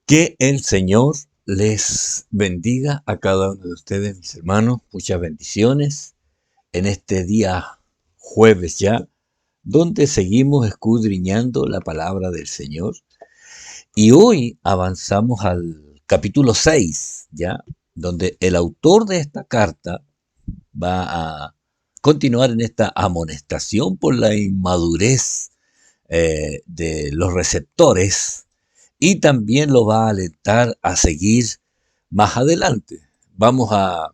Que el Señor les bendiga a cada uno de ustedes, mis hermanos. Muchas bendiciones en este día jueves ya, donde seguimos escudriñando la palabra del Señor. Y hoy avanzamos al capítulo 6 ya, donde el autor de esta carta va a continuar en esta amonestación por la inmadurez de los receptores y también lo va a alentar a seguir más adelante. Vamos a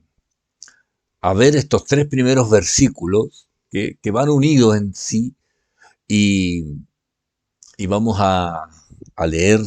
ver estos tres primeros versículos que van unidos en sí y, y vamos a leer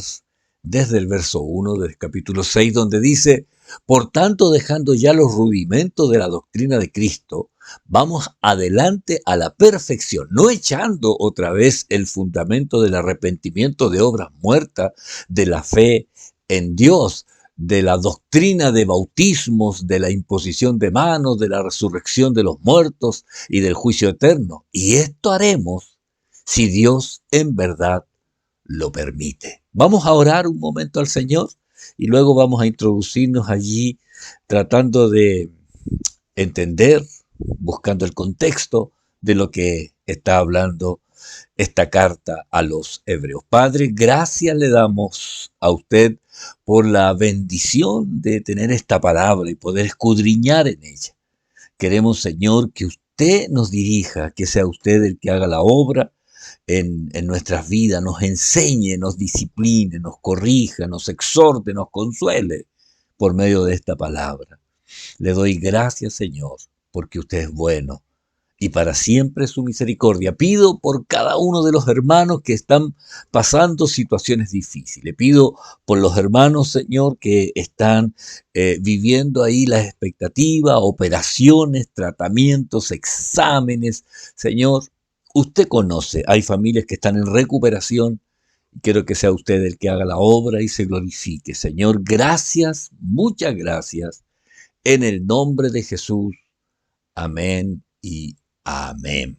desde el verso 1 del capítulo 6 donde dice, por tanto, dejando ya los rudimentos de la doctrina de Cristo, vamos adelante a la perfección, no echando otra vez el fundamento del arrepentimiento de obras muertas, de la fe en Dios, de la doctrina de bautismos, de la imposición de manos, de la resurrección de los muertos y del juicio eterno. Y esto haremos si Dios en verdad lo permite. Vamos a orar un momento al Señor y luego vamos a introducirnos allí tratando de entender, buscando el contexto de lo que está hablando esta carta a los hebreos. Padre, gracias le damos a usted por la bendición de tener esta palabra y poder escudriñar en ella. Queremos, Señor, que usted nos dirija, que sea usted el que haga la obra en nuestras vidas, nos enseñe, nos discipline, nos corrija, nos exhorte, nos consuele por medio de esta palabra. Le doy gracias, Señor, porque usted es bueno y para siempre su misericordia. Pido por cada uno de los hermanos que están pasando situaciones difíciles. Pido por los hermanos, Señor, que están viviendo ahí las expectativas, operaciones, tratamientos, exámenes. Señor, usted conoce, hay familias que están en recuperación. Quiero que sea usted el que haga la obra y se glorifique. Señor, gracias, muchas gracias. En el nombre de Jesús. Amén y amén.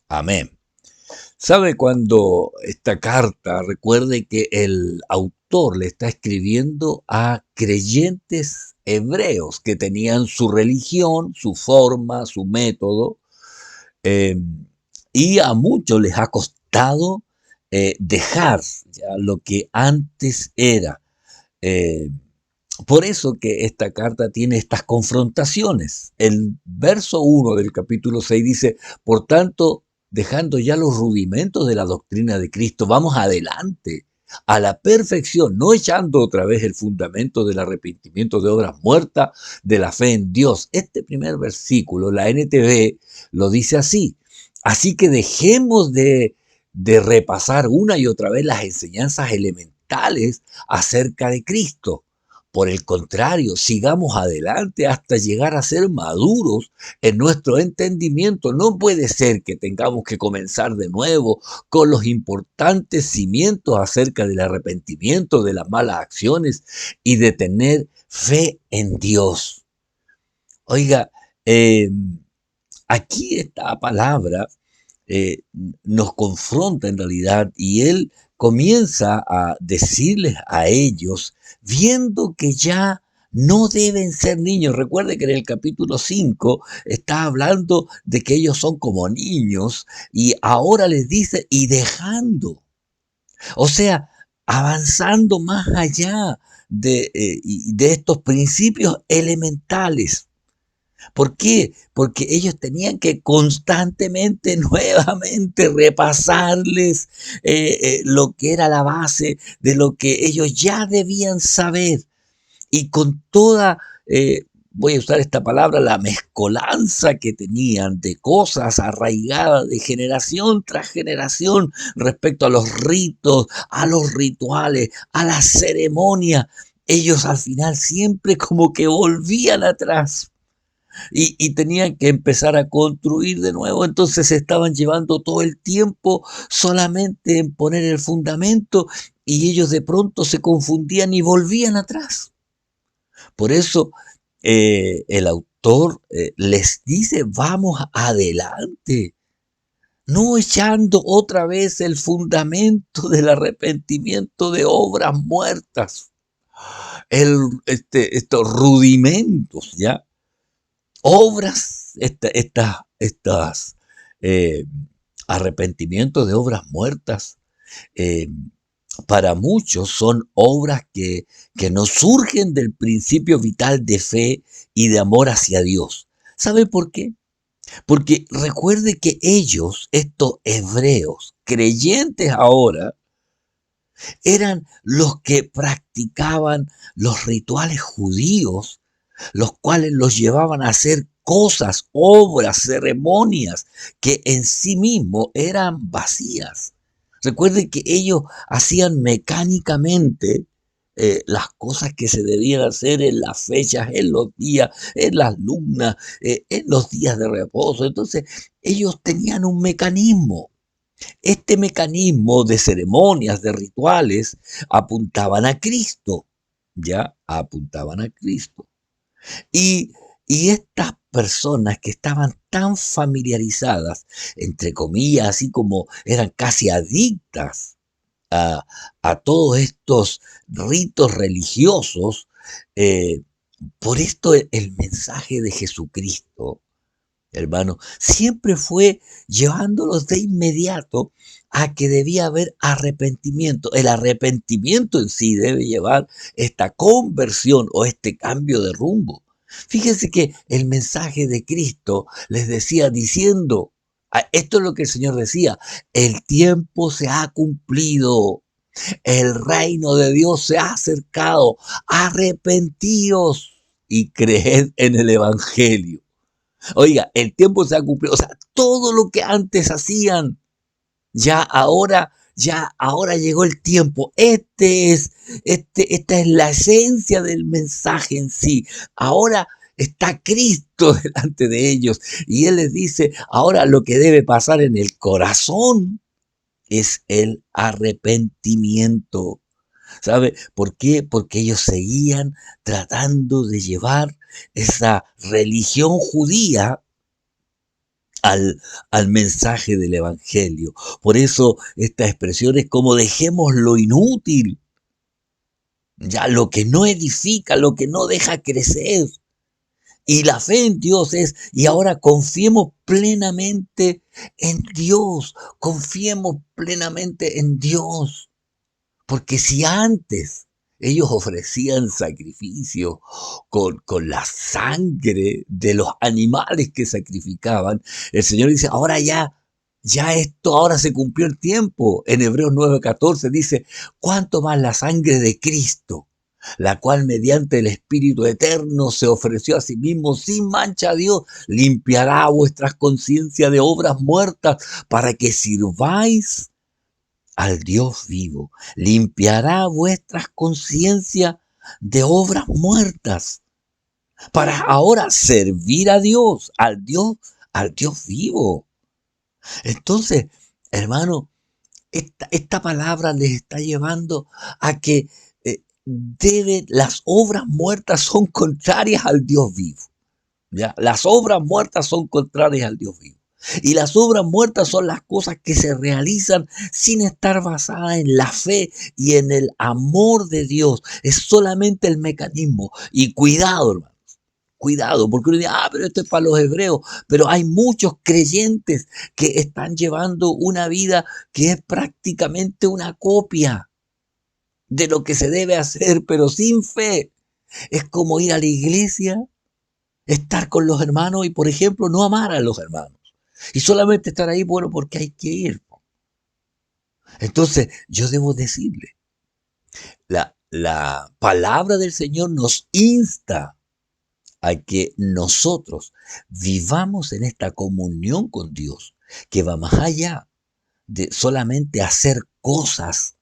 Amén. ¿Sabe cuando esta carta, recuerde que el autor le está escribiendo a creyentes hebreos que tenían su religión, su forma, su método, eh, y a muchos les ha costado dejar ya lo que antes era. Eh, por eso que esta carta tiene estas confrontaciones. El verso 1 del capítulo 6 dice, por tanto, dejando ya los rudimentos de la doctrina de Cristo, vamos adelante a la perfección, no echando otra vez el fundamento del arrepentimiento de obras muertas, de la fe en Dios. Este primer versículo, la NTV, lo dice así. Así que dejemos de repasar una y otra vez las enseñanzas elementales acerca de Cristo. Por el contrario, sigamos adelante hasta llegar a ser maduros en nuestro entendimiento. No puede ser que tengamos que comenzar de nuevo con los importantes cimientos acerca del arrepentimiento de las malas acciones y de tener fe en Dios. Oiga, eh, aquí esta palabra eh, nos confronta en realidad y él comienza a decirles a ellos, viendo que ya no deben ser niños. Recuerde que en el capítulo 5 está hablando de que ellos son como niños y ahora les dice, y dejando, o sea, avanzando más allá de estos principios elementales. ¿Por qué? Porque ellos tenían que constantemente, nuevamente repasarles lo que era la base de lo que ellos ya debían saber. Y con toda, voy a usar esta palabra, la mezcolanza que tenían de cosas arraigadas de generación tras generación respecto a los ritos, a los rituales, a la ceremonia, ellos al final siempre como que volvían atrás y tenían que empezar a construir de nuevo, entonces se estaban llevando todo el tiempo solamente en poner el fundamento y ellos de pronto se confundían y volvían atrás. Por eso el autor les dice, vamos adelante, no echando otra vez el fundamento del arrepentimiento de obras muertas, estos rudimentos, ¿ya? Obras, estas eh, arrepentimientos de obras muertas, eh, para muchos son obras que no surgen del principio vital de fe y de amor hacia Dios. ¿Sabe por qué? Porque recuerde que ellos, estos hebreos, creyentes ahora, eran los que practicaban los rituales judíos, los cuales los llevaban a hacer cosas, obras, ceremonias que en sí mismos eran vacías. Recuerden que ellos hacían mecánicamente las cosas que se debían hacer en las fechas, en los días, en las lunas, en los días de reposo. Entonces, ellos tenían un mecanismo. Este mecanismo de ceremonias, de rituales, apuntaban a Cristo, ya apuntaban a Cristo. Y, y estas personas que estaban tan familiarizadas, entre comillas, así como eran casi adictas a, a todos estos ritos religiosos, eh, por esto el mensaje de Jesucristo, hermano, siempre fue llevándolos de inmediato a que debía haber arrepentimiento. El arrepentimiento en sí debe llevar esta conversión o este cambio de rumbo. Fíjense que el mensaje de Cristo les decía diciendo, esto es lo que el Señor decía, el tiempo se ha cumplido, el reino de Dios se ha acercado, arrepentíos y creed en el Evangelio. Oiga, el tiempo se ha cumplido. O sea, todo lo que antes hacían, ya ahora llegó el tiempo. Esta es la esencia del mensaje en sí. Ahora está Cristo delante de ellos y Él les dice, ahora lo que debe pasar en el corazón es el arrepentimiento. ¿Sabe por qué? Porque ellos seguían tratando de llevar esa religión judía al mensaje del Evangelio. Por eso esta expresión es como dejemos lo inútil, ya lo que no edifica, lo que no deja crecer. Y la fe en Dios es, y ahora confiemos plenamente en Dios, confiemos plenamente en Dios. Porque si antes ellos ofrecían sacrificio con la sangre de los animales que sacrificaban, el Señor dice, ahora ya esto, ahora se cumplió el tiempo. En Hebreos 9:14 dice, ¿cuánto más la sangre de Cristo? La cual mediante el Espíritu Eterno se ofreció a sí mismo sin mancha a Dios, limpiará vuestras conciencias de obras muertas para que sirváis al Dios vivo, limpiará vuestras conciencias de obras muertas para ahora servir a Dios, al Dios vivo. Entonces, hermano, esta palabra les está llevando a que las obras muertas son contrarias al Dios vivo. ¿Ya? Las obras muertas son contrarias al Dios vivo. Y las obras muertas son las cosas que se realizan sin estar basadas en la fe y en el amor de Dios. Es solamente el mecanismo. Y cuidado, hermano. Cuidado, porque uno dice, pero esto es para los hebreos. Pero hay muchos creyentes que están llevando una vida que es prácticamente una copia de lo que se debe hacer, pero sin fe. Es como ir a la iglesia, estar con los hermanos y, por ejemplo, no amar a los hermanos. Y solamente estar ahí, bueno, porque hay que ir. Entonces, yo debo decirle, la palabra del Señor nos insta a que nosotros vivamos en esta comunión con Dios, que va más allá de solamente hacer cosas,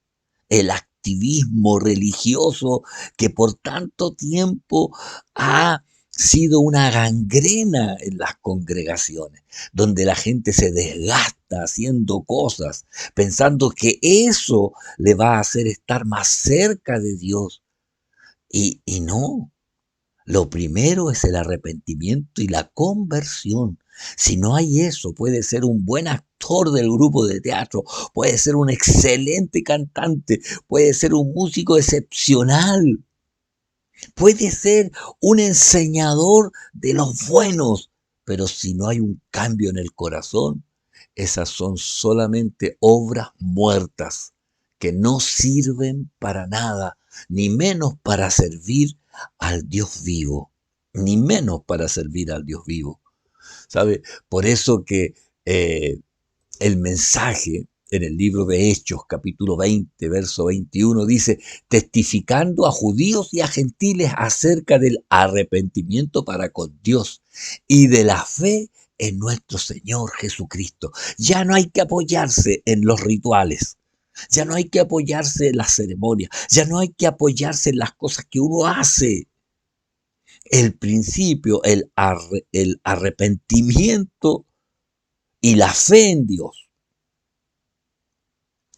el activismo religioso que por tanto tiempo ha sido una gangrena en las congregaciones, donde la gente se desgasta haciendo cosas, pensando que eso le va a hacer estar más cerca de Dios. Y no, lo primero es el arrepentimiento y la conversión. Si no hay eso, puede ser un buen actor del grupo de teatro, puede ser un excelente cantante, puede ser un músico excepcional, puede ser un enseñador de los buenos, pero si no hay un cambio en el corazón, esas son solamente obras muertas que no sirven para nada, ni menos para servir al Dios vivo, ni menos para servir al Dios vivo. ¿Sabe? Por eso que eh, el mensaje en el libro de Hechos, capítulo 20, verso 21, dice, testificando a judíos y a gentiles acerca del arrepentimiento para con Dios y de la fe en nuestro Señor Jesucristo. Ya no hay que apoyarse en los rituales. Ya no hay que apoyarse en las ceremonias. Ya no hay que apoyarse en las cosas que uno hace. El principio, el arrepentimiento y la fe en Dios.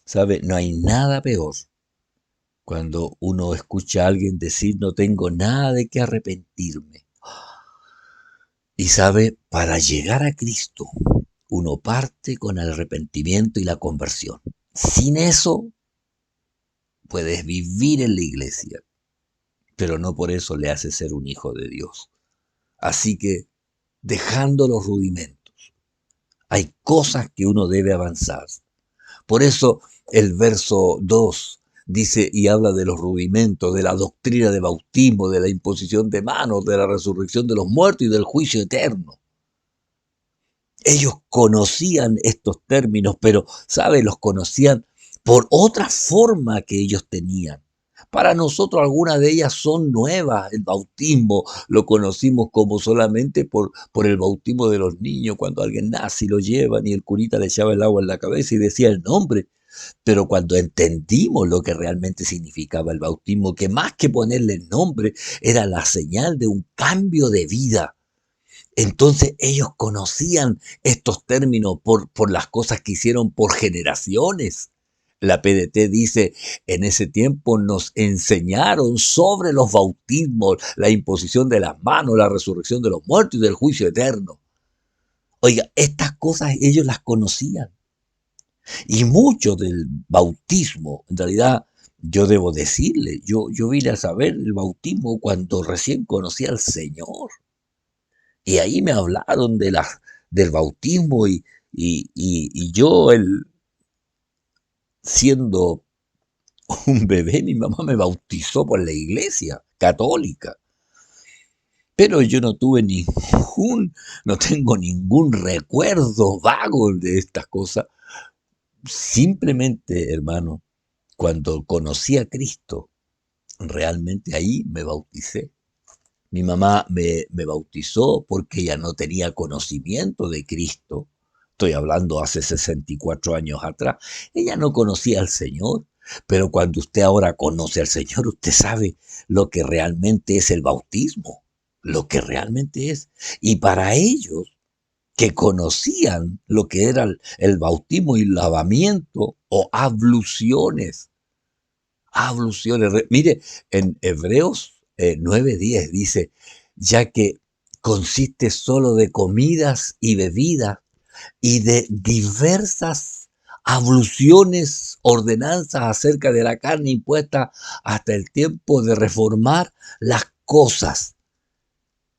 ¿Sabe? No hay nada peor cuando uno escucha a alguien decir no tengo nada de qué arrepentirme. Y sabe, para llegar a Cristo, uno parte con el arrepentimiento y la conversión. Sin eso, puedes vivir en la iglesia, pero no por eso le hace ser un hijo de Dios. Así que, dejando los rudimentos, hay cosas que uno debe avanzar. Por eso el verso 2 dice y habla de los rudimentos, de la doctrina de bautismo, de la imposición de manos, de la resurrección de los muertos y del juicio eterno. Ellos conocían estos términos, pero, ¿sabe? Los conocían por otra forma que ellos tenían. Para nosotros algunas de ellas son nuevas. El bautismo lo conocimos como solamente por el bautismo de los niños, cuando alguien nace y lo llevan y el curita le echaba el agua en la cabeza y decía el nombre. Pero cuando entendimos lo que realmente significaba el bautismo, que más que ponerle nombre, era la señal de un cambio de vida. Entonces ellos conocían estos términos por las cosas que hicieron por generaciones. La PDT dice, en ese tiempo nos enseñaron sobre los bautismos, la imposición de las manos, la resurrección de los muertos y del juicio eterno. Oiga, estas cosas ellos las conocían. Y mucho del bautismo, en realidad, yo debo decirle, yo vine a saber el bautismo cuando recién conocí al Señor. Y ahí me hablaron del bautismo y yo, siendo un bebé, mi mamá me bautizó por la iglesia católica. Pero yo no tengo ningún recuerdo vago de estas cosas. Simplemente, hermano, cuando conocí a Cristo, realmente ahí me bauticé. Mi mamá me bautizó porque ella no tenía conocimiento de Cristo. Estoy hablando hace 64 años atrás. Ella no conocía al Señor. Pero cuando usted ahora conoce al Señor, usted sabe lo que realmente es el bautismo. Lo que realmente es. Y para ellos, que conocían lo que era el bautismo y lavamiento o abluciones. Abluciones. Mire, en Hebreos 9:10 dice, ya que consiste solo de comidas y bebidas y de diversas abluciones, ordenanzas acerca de la carne impuesta hasta el tiempo de reformar las cosas.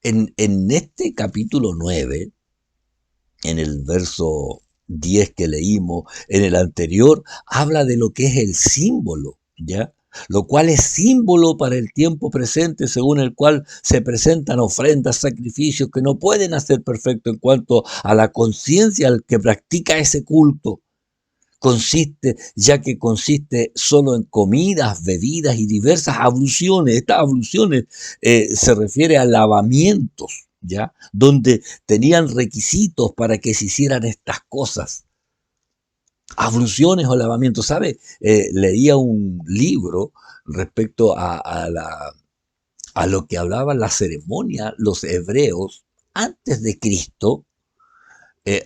En este capítulo 9, en el verso 10 que leímos, en el anterior, habla de lo que es el símbolo, ¿ya? Lo cual es símbolo para el tiempo presente, según el cual se presentan ofrendas, sacrificios que no pueden hacer perfecto en cuanto a la conciencia al que practica ese culto. Ya que consiste solo en comidas, bebidas y diversas abluciones. Estas abluciones se refiere a lavamientos, ¿ya? Donde tenían requisitos para que se hicieran estas cosas. Abluciones o lavamientos, ¿sabe? Leía un libro respecto a lo que hablaban la ceremonia los hebreos antes de Cristo,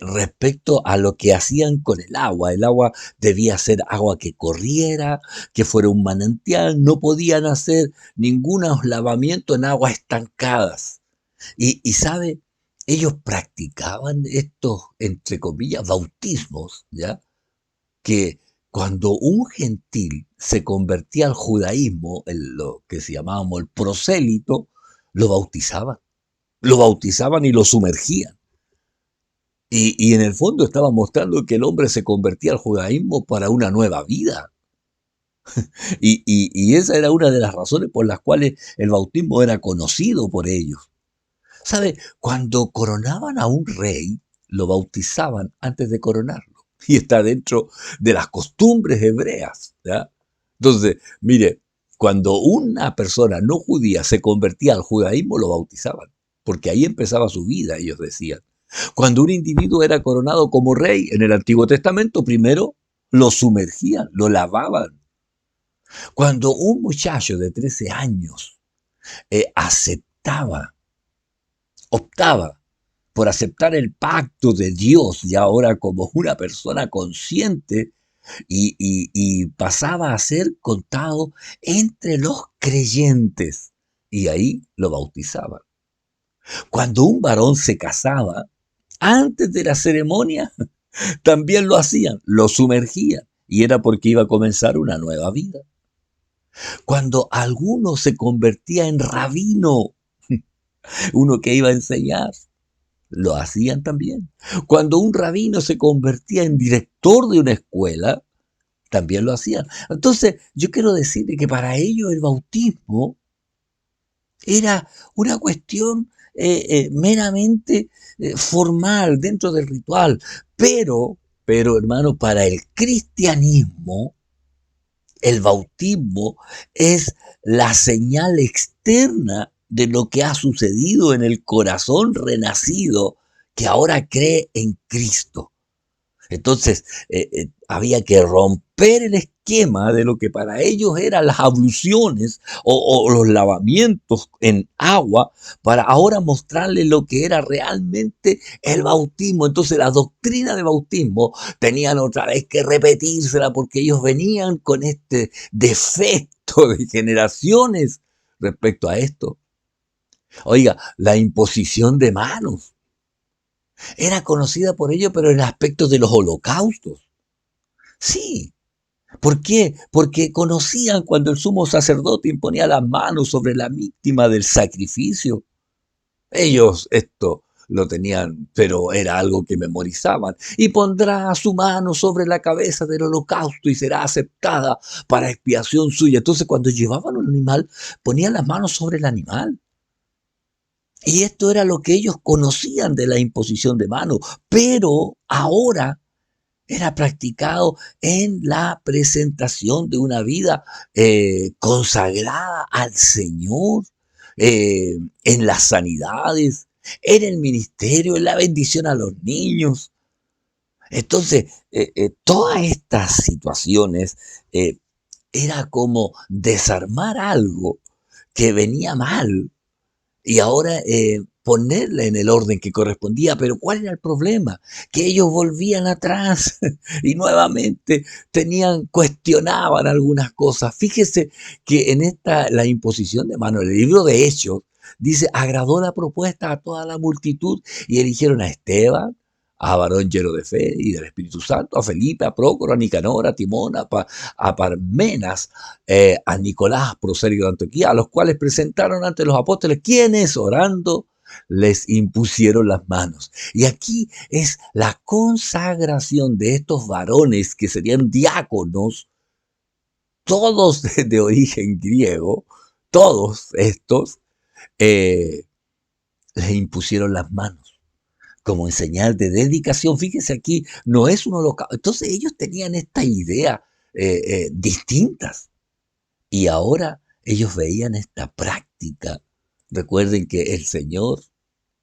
respecto a lo que hacían con el agua. El agua debía ser agua que corriera, que fuera un manantial. No podían hacer ningún lavamiento en aguas estancadas. Y sabe, ellos practicaban estos, entre comillas, bautismos, ¿ya? Que cuando un gentil se convertía al judaísmo, lo que se llamábamos el prosélito, lo bautizaban. Lo bautizaban y lo sumergían. Y en el fondo estaban mostrando que el hombre se convertía al judaísmo para una nueva vida. Y esa era una de las razones por las cuales el bautismo era conocido por ellos. ¿Sabe? Cuando coronaban a un rey, lo bautizaban antes de coronarlo. Y está dentro de las costumbres hebreas, ¿ya? Entonces, mire, cuando una persona no judía se convertía al judaísmo, lo bautizaban, porque ahí empezaba su vida, ellos decían. Cuando un individuo era coronado como rey en el Antiguo Testamento, primero lo sumergían, lo lavaban. Cuando un muchacho de 13 años aceptaba, optaba por aceptar el pacto de Dios y ahora como una persona consciente y pasaba a ser contado entre los creyentes y ahí lo bautizaban. Cuando un varón se casaba, antes de la ceremonia, también lo hacían, lo sumergían y era porque iba a comenzar una nueva vida. Cuando alguno se convertía en rabino, uno que iba a enseñar, lo hacían también. Cuando un rabino se convertía en director de una escuela, también lo hacían. Entonces, yo quiero decirle que para ellos el bautismo era una cuestión meramente formal dentro del ritual. Pero, hermano, para el cristianismo, el bautismo es la señal externa de lo que ha sucedido en el corazón renacido que ahora cree en Cristo. Entonces, había que romper el esquema de lo que para ellos eran las abluciones o los lavamientos en agua para ahora mostrarles lo que era realmente el bautismo. Entonces, la doctrina de bautismo tenían otra vez que repetírsela porque ellos venían con este defecto de generaciones respecto a esto. Oiga, la imposición de manos era conocida por ello, pero en aspectos de los holocaustos. Sí. ¿Por qué? Porque conocían cuando el sumo sacerdote imponía las manos sobre la víctima del sacrificio. Ellos esto lo tenían, pero era algo que memorizaban. Y pondrá su mano sobre la cabeza del holocausto y será aceptada para expiación suya. Entonces, cuando llevaban un animal, ponían las manos sobre el animal. Y esto era lo que ellos conocían de la imposición de manos. Pero ahora era practicado en la presentación de una vida consagrada al Señor, en las sanidades, en el ministerio, en la bendición a los niños. Entonces, todas estas situaciones era como desarmar algo que venía mal y ahora ponerla en el orden que correspondía. Pero ¿cuál era el problema? Que ellos volvían atrás y nuevamente cuestionaban algunas cosas. Fíjese que en la imposición de mano, el libro de Hechos, dice, agradó la propuesta a toda la multitud y eligieron a Esteban, a varón lleno de fe y del Espíritu Santo, a Felipe, a Prócoro, a Nicanor, a Timón, a Parmenas, a Nicolás, prosélito de Antioquía, a los cuales presentaron ante los apóstoles, quienes orando les impusieron las manos. Y aquí es la consagración de estos varones que serían diáconos, todos de origen griego, todos estos eh, les impusieron las manos como en señal de dedicación. Fíjese aquí, no es un holocausto. Entonces ellos tenían esta idea distintas. Y ahora ellos veían esta práctica. Recuerden que el Señor,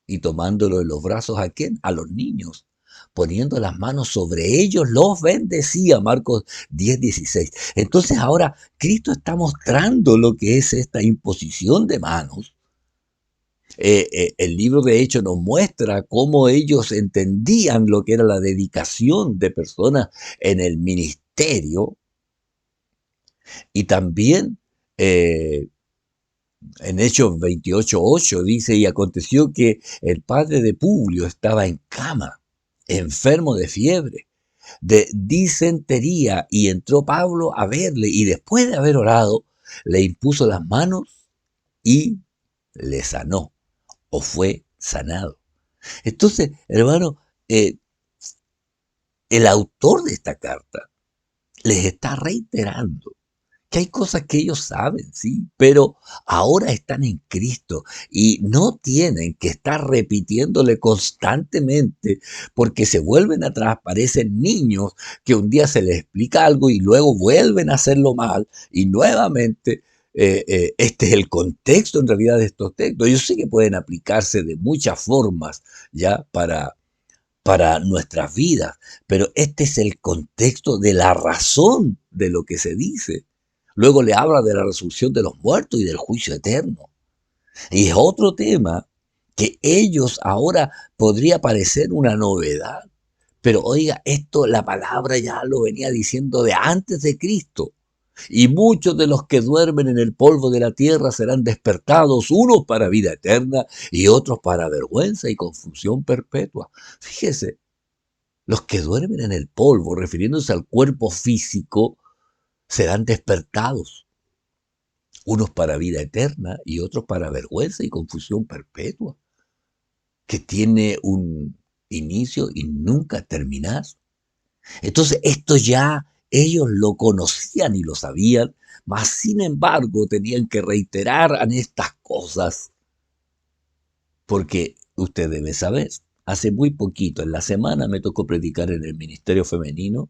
y tomándolo en los brazos, ¿a quién? A los niños. Poniendo las manos sobre ellos, los bendecía. Marcos 10:16. Entonces ahora Cristo está mostrando lo que es esta imposición de manos. El libro de Hechos nos muestra cómo ellos entendían lo que era la dedicación de personas en el ministerio y también eh, En Hechos 28:8 dice, y aconteció que el padre de Publio estaba en cama, enfermo de fiebre, de disentería, y entró Pablo a verle, y después de haber orado, le impuso las manos y le sanó, o fue sanado. Entonces, hermano, el autor de esta carta les está reiterando que hay cosas que ellos saben, sí, pero ahora están en Cristo y no tienen que estar repitiéndole constantemente porque se vuelven atrás, parecen niños que un día se les explica algo y luego vuelven a hacerlo mal y nuevamente este es el contexto en realidad de estos textos. Yo sé que pueden aplicarse de muchas formas ya para nuestras vidas, pero este es el contexto de la razón de lo que se dice. Luego le habla de la resurrección de los muertos y del juicio eterno. Y es otro tema que ellos ahora podría parecer una novedad, pero oiga, esto la palabra ya lo venía diciendo de antes de Cristo. Y muchos de los que duermen en el polvo de la tierra serán despertados, unos para vida eterna y otros para vergüenza y confusión perpetua. Fíjese, los que duermen en el polvo, refiriéndose al cuerpo físico, serán despertados, unos para vida eterna y otros para vergüenza y confusión perpetua, que tiene un inicio y nunca terminar. Entonces, esto ya ellos lo conocían y lo sabían, mas sin embargo tenían que reiterar en estas cosas, porque usted debe saber, hace muy poquito, en la semana me tocó predicar en el ministerio femenino.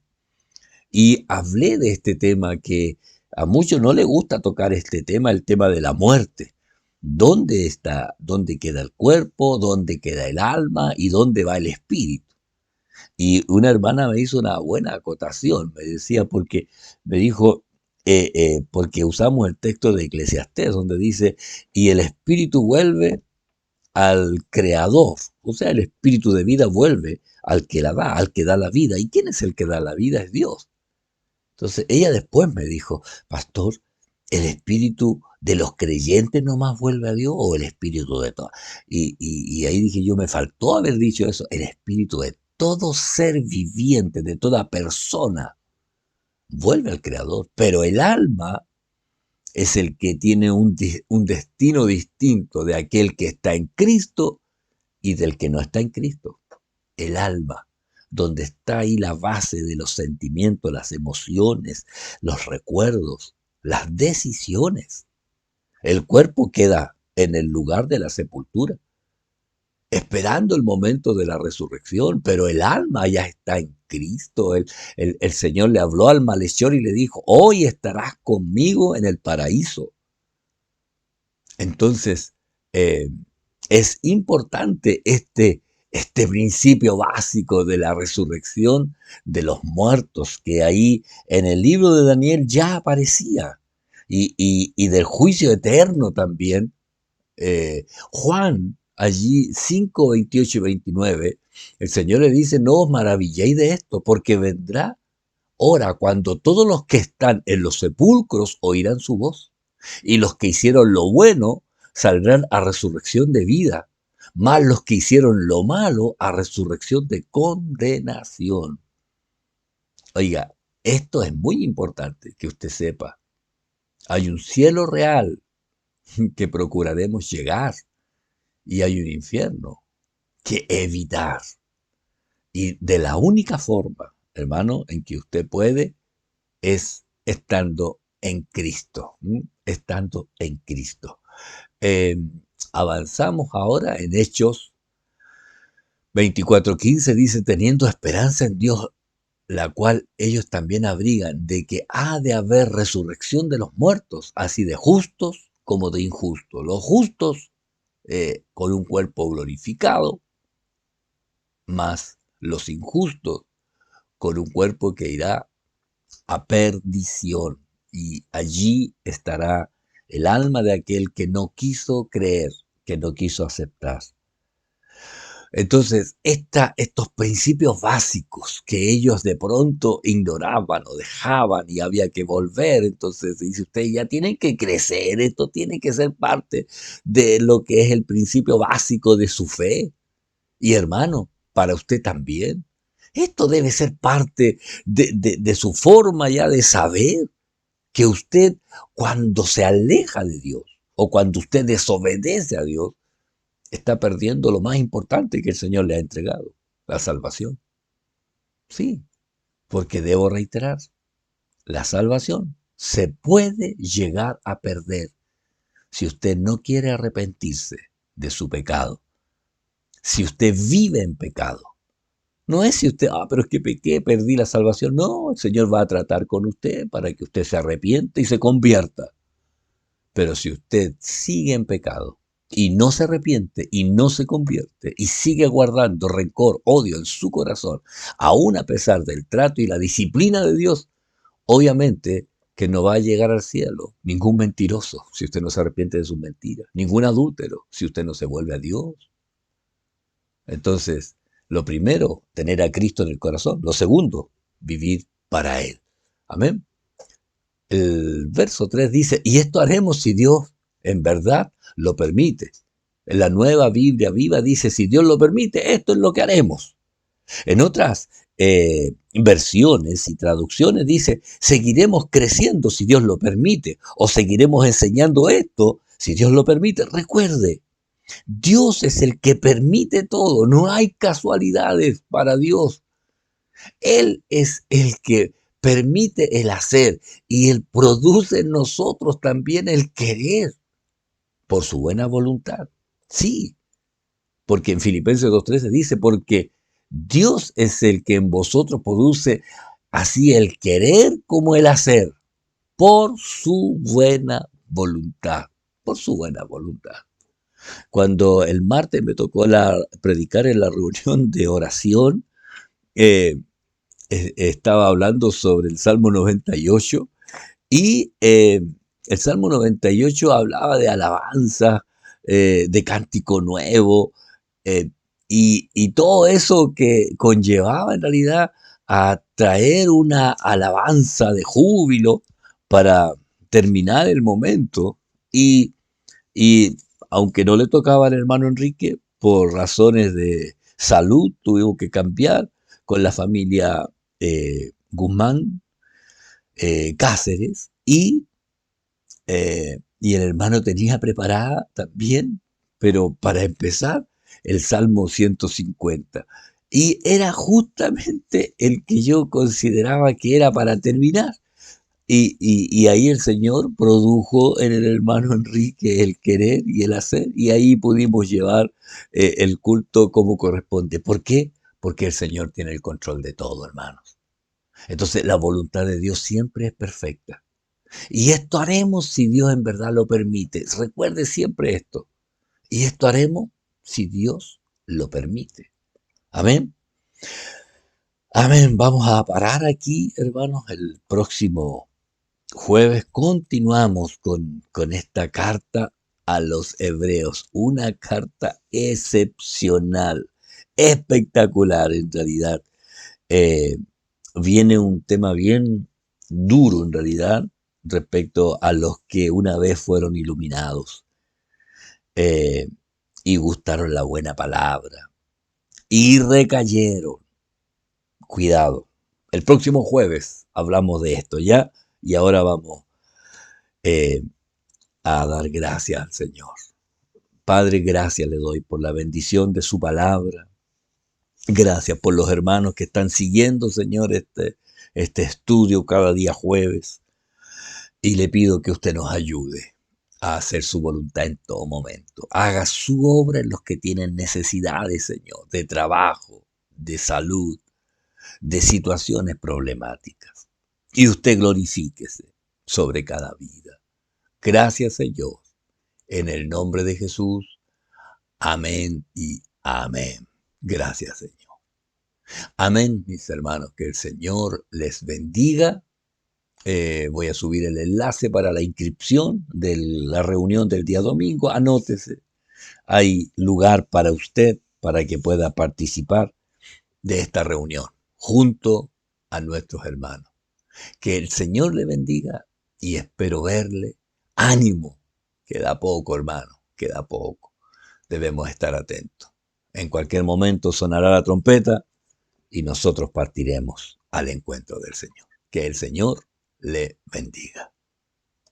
Y hablé de este tema que a muchos no les gusta tocar este tema, el tema de la muerte. ¿Dónde está? ¿Dónde queda el cuerpo? ¿Dónde queda el alma? ¿Y dónde va el espíritu? Y una hermana me hizo una buena acotación, me decía, porque me dijo, porque usamos el texto de Eclesiastés, donde dice, y el espíritu vuelve al creador, o sea, el espíritu de vida vuelve al que la da, al que da la vida. ¿Y quién es el que da la vida? Es Dios. Entonces ella después me dijo, pastor, ¿el espíritu de los creyentes nomás vuelve a Dios o el espíritu de todos? Y ahí dije yo, me faltó haber dicho eso, el espíritu de todo ser viviente, de toda persona, vuelve al Creador, pero el alma es el que tiene un destino distinto de aquel que está en Cristo y del que no está en Cristo. El alma, donde está ahí la base de los sentimientos, las emociones, los recuerdos, las decisiones. El cuerpo queda en el lugar de la sepultura, esperando el momento de la resurrección, pero el alma ya está en Cristo. El Señor le habló al malhechor y le dijo, hoy estarás conmigo en el paraíso. Entonces, eh, es importante este principio básico de la resurrección de los muertos, que ahí en el libro de Daniel ya aparecía, y del juicio eterno también. Juan, allí 5, 28 y 29, el Señor le dice, no os maravilléis de esto, porque vendrá hora cuando todos los que están en los sepulcros oirán su voz, y los que hicieron lo bueno saldrán a resurrección de vida, mas los que hicieron lo malo a resurrección de condenación. Oiga, esto es muy importante que usted sepa. Hay un cielo real que procuraremos llegar y hay un infierno que evitar. Y de la única forma, hermano, en que usted puede es estando en Cristo, estando en Cristo. Eh, Avanzamos ahora en Hechos 24:15, dice, teniendo esperanza en Dios, la cual ellos también abrigan, de que ha de haber resurrección de los muertos, así de justos como de injustos. Los justos con un cuerpo glorificado, más los injustos con un cuerpo que irá a perdición. Y allí estará el alma de aquel que no quiso creer, que no quiso aceptar. Entonces, estos principios básicos que ellos de pronto ignoraban o dejaban y había que volver, entonces dice usted, ya tienen que crecer, esto tiene que ser parte de lo que es el principio básico de su fe. Y hermano, para usted también. Esto debe ser parte de su forma ya de saber que usted cuando se aleja de Dios o cuando usted desobedece a Dios, está perdiendo lo más importante que el Señor le ha entregado, la salvación. Sí, porque debo reiterar, la salvación se puede llegar a perder si usted no quiere arrepentirse de su pecado, si usted vive en pecado. No es si usted, pero es que pequé, perdí la salvación. No, el Señor va a tratar con usted para que usted se arrepiente y se convierta. Pero si usted sigue en pecado y no se arrepiente y no se convierte y sigue guardando rencor, odio en su corazón, aún a pesar del trato y la disciplina de Dios, obviamente que no va a llegar al cielo ningún mentiroso si usted no se arrepiente de sus mentiras, ningún adúltero si usted no se vuelve a Dios. Entonces, lo primero, tener a Cristo en el corazón. Lo segundo, vivir para Él. Amén. El verso 3 dice, y esto haremos si Dios en verdad lo permite. En la nueva Biblia viva dice, si Dios lo permite, esto es lo que haremos. En otras versiones y traducciones dice, seguiremos creciendo si Dios lo permite, o seguiremos enseñando esto si Dios lo permite. Recuerde, Dios es el que permite todo, no hay casualidades para Dios. Él es el que permite el hacer y Él produce en nosotros también el querer por su buena voluntad. Sí, porque en Filipenses 2:13 dice, porque Dios es el que en vosotros produce así el querer como el hacer por su buena voluntad, por su buena voluntad. Cuando el martes me tocó predicar en la reunión de oración, eh, estaba hablando sobre el Salmo 98 y el Salmo 98 hablaba de alabanza, de cántico nuevo eh, y todo eso que conllevaba en realidad a traer una alabanza de júbilo para terminar el momento y aunque no le tocaba al hermano Enrique, por razones de salud, tuvimos que cambiar con la familia Guzmán Cáceres y el hermano tenía preparada también, pero para empezar, el Salmo 150. Y era justamente el que yo consideraba que era para terminar. Y ahí el Señor produjo en el hermano Enrique el querer y el hacer, y ahí pudimos llevar el culto como corresponde. ¿Por qué? Porque el Señor tiene el control de todo, hermanos. Entonces, la voluntad de Dios siempre es perfecta. Y esto haremos si Dios en verdad lo permite. Recuerde siempre esto. Y esto haremos si Dios lo permite. Amén. Amén. Vamos a parar aquí, hermanos, el próximo jueves continuamos con esta carta a los hebreos, una carta excepcional, espectacular en realidad. Eh, Viene un tema bien duro en realidad respecto a los que una vez fueron iluminados eh, y gustaron la buena palabra y recayeron. Cuidado. El próximo jueves hablamos de esto ya y ahora vamos eh, a dar gracias al Señor. Padre, gracias le doy por la bendición de su palabra. Gracias por los hermanos que están siguiendo, Señor, este estudio cada día jueves. Y le pido que usted nos ayude a hacer su voluntad en todo momento. Haga su obra en los que tienen necesidades, Señor, de trabajo, de salud, de situaciones problemáticas. Y usted glorifíquese sobre cada vida. Gracias, Señor. En el nombre de Jesús. Amén y amén. Gracias, Señor. Amén, mis hermanos. Que el Señor les bendiga. Voy a subir el enlace para la inscripción de la reunión del día domingo. Anótese. Hay lugar para usted. para que pueda participar de esta reunión junto a nuestros hermanos. Que el Señor le bendiga y espero verle. Ánimo. Queda poco, hermano, queda poco. Debemos estar atentos. En cualquier momento sonará la trompeta y nosotros partiremos al encuentro del Señor. Que el Señor le bendiga.